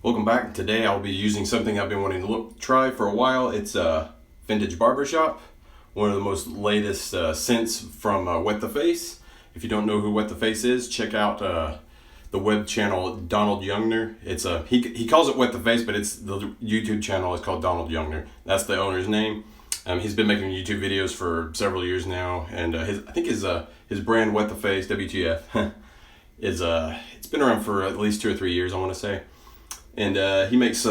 Welcome back. Today I'll be using something I've been wanting to try for a while. It's Vintage Barbershop, one of the most latest scents from Wet the Face. If you don't know who Wet the Face is, check out the web channel Donald Youngner. It's he calls it Wet the Face, but it's the YouTube channel is called Donald Youngner. That's the owner's name. He's been making YouTube videos for several years now, and I think his brand Wet the Face WTF is it's been around for at least 2 or 3 years, I want to say. And he makes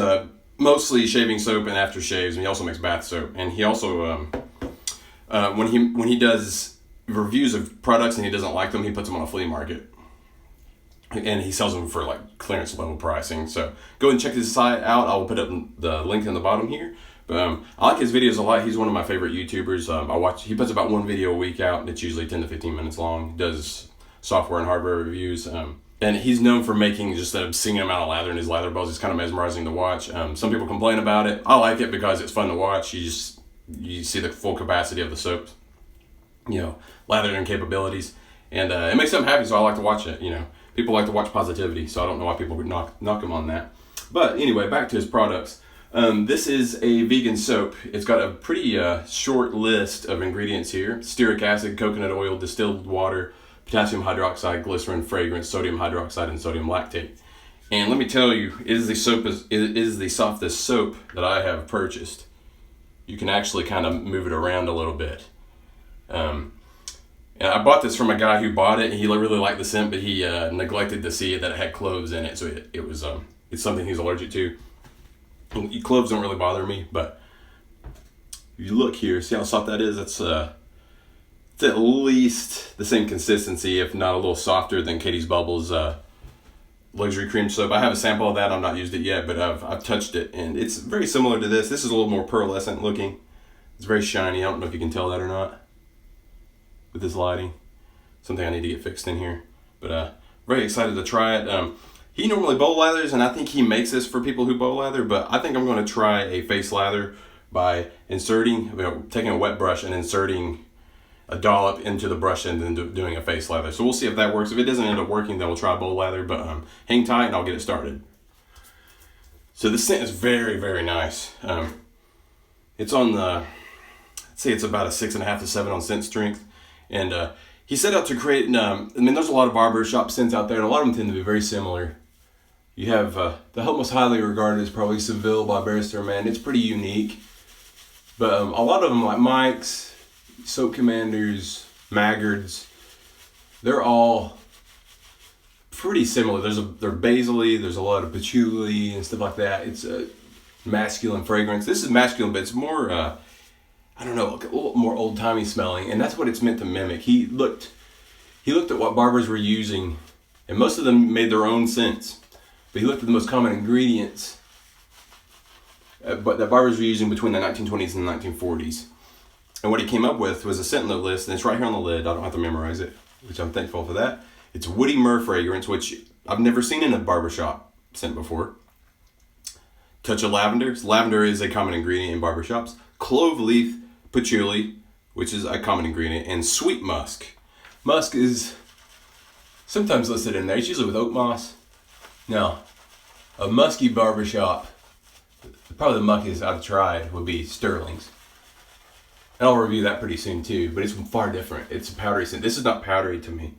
mostly shaving soap and aftershaves, and he also makes bath soap. And he also, when he does reviews of products and he doesn't like them, he puts them on a flea market, and he sells them for like clearance level pricing. So go and check his site out. I'll put up the link in the bottom here. But I like his videos a lot. He's one of my favorite YouTubers. He puts about one video a week out, and it's usually 10 to 15 minutes long. He does software and hardware reviews. And he's known for making just an obscene amount of lather in his lather balls. It's kind of mesmerizing to watch. Some people complain about it. I like it because it's fun to watch. You see the full capacity of the soap, lathering capabilities, and it makes them happy. So I like to watch it. People like to watch positivity. So I don't know why people would knock him on that. But anyway, back to his products. This is a vegan soap. It's got a pretty short list of ingredients here: stearic acid, coconut oil, distilled water, potassium hydroxide, glycerin, fragrance, sodium hydroxide, and sodium lactate. And let me tell you, it is the softest soap that I have purchased. You can actually kind of move it around a little bit. And I bought this from a guy who bought it, and he really liked the scent, but he neglected to see that it had cloves in it, so it's something he's allergic to. And cloves don't really bother me, but if you look here, see how soft that is? It's at least the same consistency, if not a little softer than Katie's Bubbles luxury cream soap. I have a sample of that. I've not used it yet, but I've touched it, and it's very similar to this. This is a little more pearlescent looking. It's very shiny. I don't know if you can tell that or not with this lighting. Something I need to get fixed in here, but very excited to try it. He normally bowl lathers, and I think he makes this for people who bowl lather, but I think I'm going to try a face lather by taking a wet brush and inserting a dollop into the brush and then doing a face lather. So we'll see if that works. If it doesn't end up working, then we'll try a bowl lather, but hang tight and I'll get it started. So the scent is very, very nice. It's on I'd say it's about a 6.5 to 7 on scent strength. And he set out to create, there's a lot of barbershop scents out there, and a lot of them tend to be very similar. You have, the most highly regarded is probably Seville by Barrister and Mann. It's pretty unique. But a lot of them, like Mike's, Soap Commanders, Maggards, they're all pretty similar. They're basily, there's a lot of patchouli and stuff like that. It's a masculine fragrance. This is masculine, but it's more, a little more old-timey smelling, and that's what it's meant to mimic. He looked at what barbers were using, and most of them made their own scents, but he looked at the most common ingredients but that barbers were using between the 1920s and the 1940s. And what he came up with was a scent list, and it's right here on the lid. I don't have to memorize it, which I'm thankful for that. It's woody myrrh fragrance, which I've never seen in a barbershop scent before. Touch of lavender. Lavender is a common ingredient in barbershops. Clove leaf patchouli, which is a common ingredient, and sweet musk. Musk is sometimes listed in there. It's usually with oak moss. Now, a musky barbershop, probably the muskiest I've tried would be Sterling's. And I'll review that pretty soon too, but it's far different. It's a powdery scent. This is not powdery to me.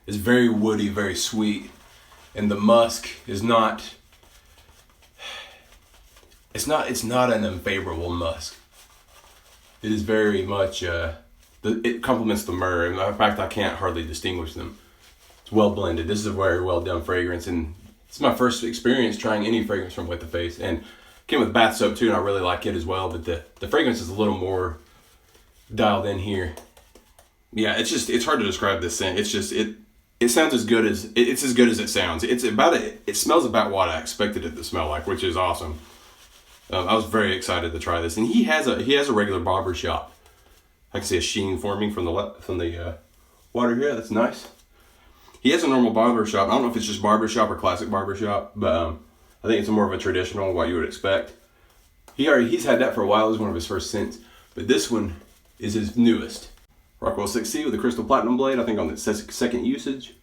It's very woody, very sweet. And the musk is not, it's not an unfavorable musk. It is very much, it complements the myrrh. In fact, I can't hardly distinguish them. It's well blended. This is a very well done fragrance, and it's my first experience trying any fragrance from Wet the Face. And it came with bath soap too, and I really like it as well, but the fragrance is a little more dialed in here. Yeah, it's hard to describe this scent. It's just, it sounds as good as, it's as good as it sounds. It smells about what I expected it to smell like, which is awesome. I was very excited to try this, and he has a regular barber shop. I can see a sheen forming from the water here. That's nice. He has a normal barber shop. I don't know if it's just barbershop or classic barbershop, but I think it's more of a traditional, what you would expect. He's had that for a while. It was one of his first scents, but this one is his newest. Rockwell 6C with a crystal platinum blade, I think on its second usage.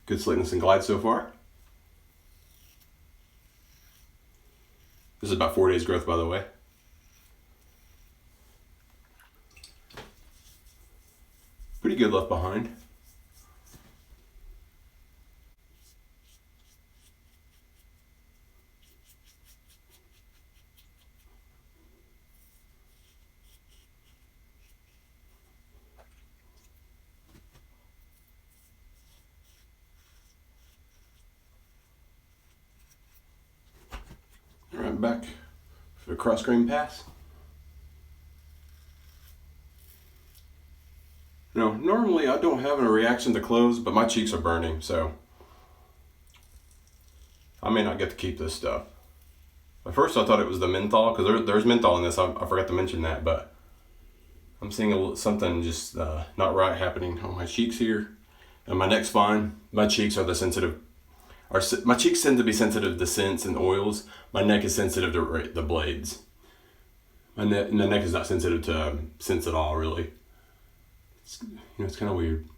Good slickness and glide so far. This is about 4 days growth, by the way. Pretty good left behind. All right, back for the cross grain pass. Now, normally I don't have a reaction to cloves, but my cheeks are burning, so I may not get to keep this stuff. At first I thought it was the menthol, because there's menthol in this, I forgot to mention that, but I'm seeing something just not right happening on my cheeks here. And my neck's fine. My cheeks are my cheeks tend to be sensitive to scents and oils. My neck is sensitive to the blades. The neck is not sensitive to scents at all, really. It's kind of weird.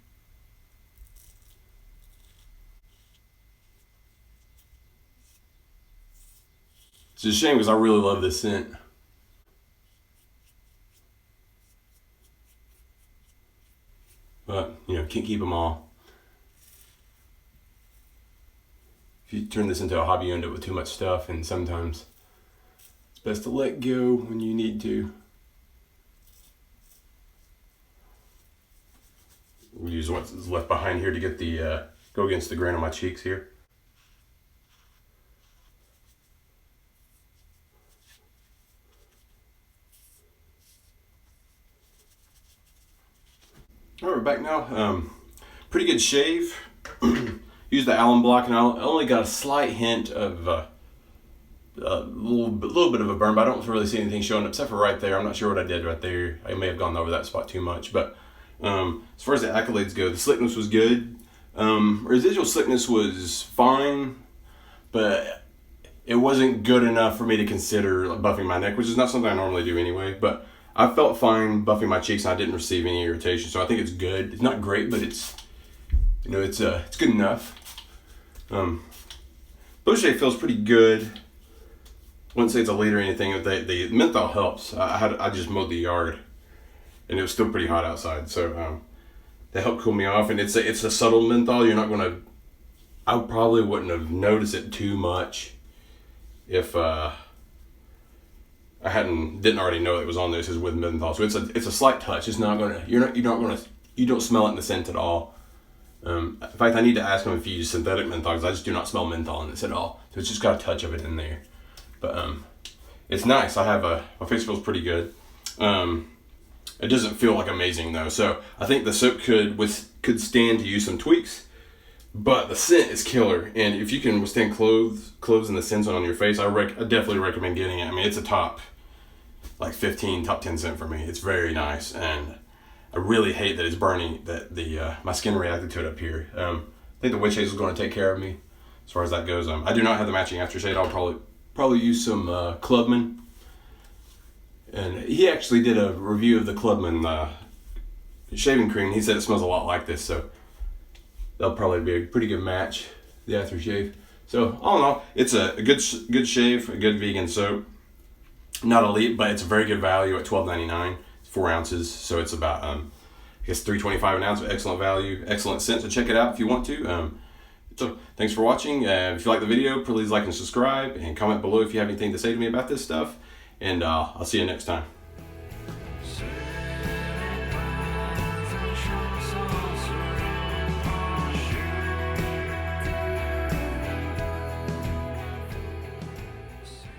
It's a shame because I really love this scent. But, can't keep them all. If you turn this into a hobby, you end up with too much stuff, and sometimes it's best to let go when you need to. We'll use what's left behind here to get the go against the grain on my cheeks here. All right, we're back now. Pretty good shave. Use the Allen block, and I only got a slight hint of a little bit of a burn, but I don't really see anything showing up except for right there. I'm not sure what I did right there. I may have gone over that spot too much, but as far as the accolades go, the slickness was good. Residual slickness was fine, but it wasn't good enough for me to consider buffing my neck, which is not something I normally do anyway. But I felt fine buffing my cheeks, and I didn't receive any irritation, so I think it's good. It's not great, but it's it's good enough. Bush shave feels pretty good. Wouldn't say it's a lead or anything. The menthol helps. I just mowed the yard, and it was still pretty hot outside, so that helped cool me off. And it's a subtle menthol. You're not gonna. I probably wouldn't have noticed it too much if I didn't already know it was on there. This is with menthol, so it's a slight touch. It's not gonna. You don't smell it in the scent at all. In fact, I need to ask them if you use synthetic menthol, because I just do not smell menthol in this at all. So it's just got a touch of it in there. But it's nice. My face feels pretty good. It doesn't feel like amazing though. So I think the soap could stand to use some tweaks, but the scent is killer. And if you can withstand cloves and the scents on your face, I definitely recommend getting it. I mean, it's a top 10 scent for me. It's very nice, and I really hate that it's burning, that my skin reacted to it up here. I think the witch hazel is going to take care of me as far as that goes. I do not have the matching aftershave. I'll probably use some Clubman. And he actually did a review of the Clubman shaving cream. He said it smells a lot like this, so that'll probably be a pretty good match, the aftershave. So all in all, it's a good shave, a good vegan soap. Not elite, but it's a very good value at $12.99. 4 ounces, so it's about $3.25 an ounce. Excellent value, excellent scent. So check it out if you want to. So thanks for watching. If you like the video, please like and subscribe, and comment below if you have anything to say to me about this stuff. And I'll see you next time.